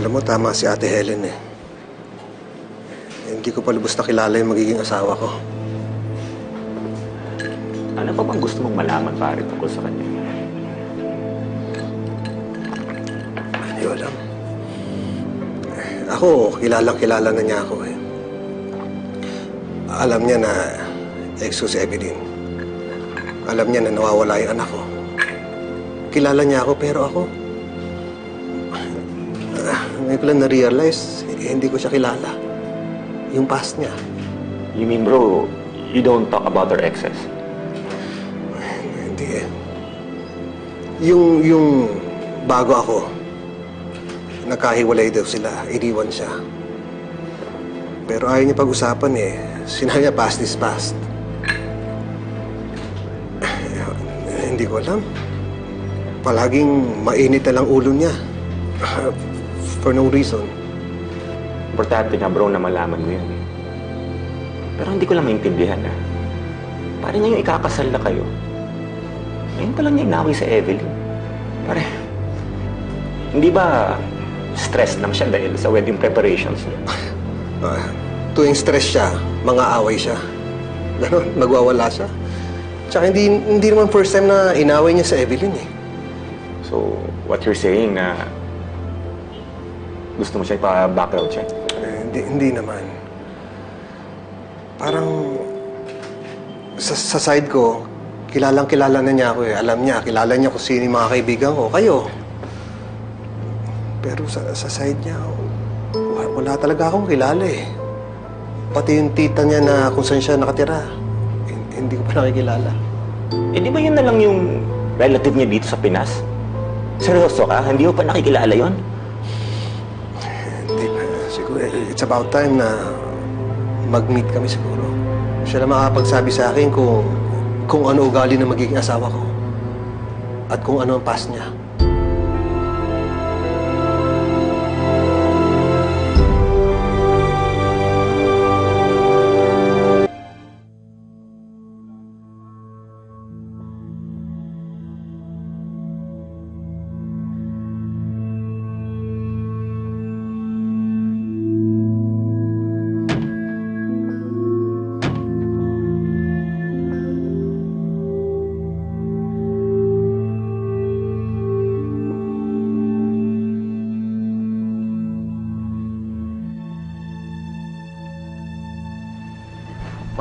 Alam mo, tama si Ate Helen eh. Hindi ko pa lubos na kilala yung magiging asawa ko. Ano pa bang gusto mong malaman, pare, tungkol sa kanya? Hindi ko alam. Ako, kilala na niya ako eh. Alam niya na ex ko si Evelyn. Alam niya na nawawala yung anak ko. Kilala niya ako, pero ako... ngayon ko lang na-realize, hindi ko siya kilala. Yung past niya. You mean, bro, you don't talk about her exes? Hindi eh. Yung bago ako, nagkahiwalay daw sila, iniwan siya. Pero ayaw niya pag-usapan eh. Sinabi niya past is past. Hindi ko alam. Palaging mainit na lang ulo niya. For no reason. Importante nga, bro, na malaman mo yun. Pero hindi ko lang maintindihan, ha? Pare na yung ikakasal na kayo. Ngayon pa lang niya inaway sa Evelyn. Pare, hindi ba stress lang siya dahil sa wedding preparations niya? Tuwing stress siya, mga away siya. Ganon, nagwawala siya. Tsaka hindi naman first time na inaway niya sa Evelyn eh. So, what you're saying na gusto mo siya ipa-background check? Hindi naman. Parang sa side ko, kilala na niya ako eh. Alam niya, kilala niya kung sino yung mga kaibigan ko. Kayo. Pero sa side niya, wala talaga akong kilala eh. Pati yung tita niya na kung saan siya nakatira, hindi ko pa nakikilala. Eh, di ba yun na lang yung relative niya dito sa Pinas? Seryoso ka? Hindi mo pa nakikilala yon? Hindi pa. Siguro, it's about time na mag-meet kami siguro. Siya na makapagsabi sa akin kung ano ugali na magiging asawa ko. At kung ano ang past niya.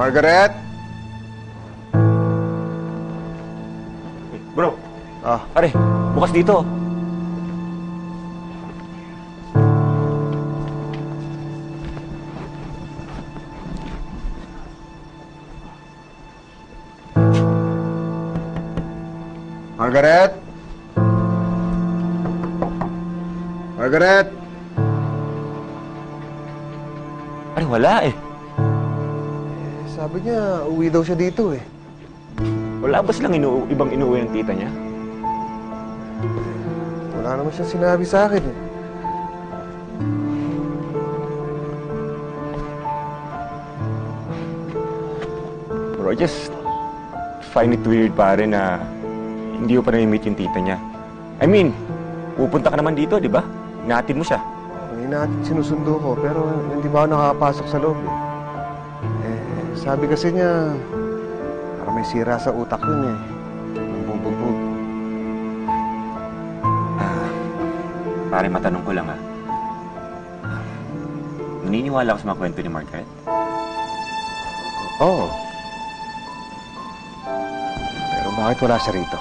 Margaret? Bro, Ah, pare, bukas dito. Margaret? Margaret? Pare, wala eh. Sabi niya, uwi daw siya dito eh. Wala ba silang ibang inuwi ng tita niya? Wala naman siya sinabi sa akin eh. Bro, I just find it weird, pare, na hindi ko pa na-meet yung tita niya. I mean, pupunta ka naman dito, di ba? Inahatid mo siya. Hindi natin sinusundo ko, pero hindi ba ako nakakapasok sa loob eh. Sabi kasi niya, parang may sira sa utak yun eh. Bugbog. Pare, matanong ko lang, ha. Naniniwala ka sa mga kwento ni Margaret? Oo. Pero bakit wala siya rito?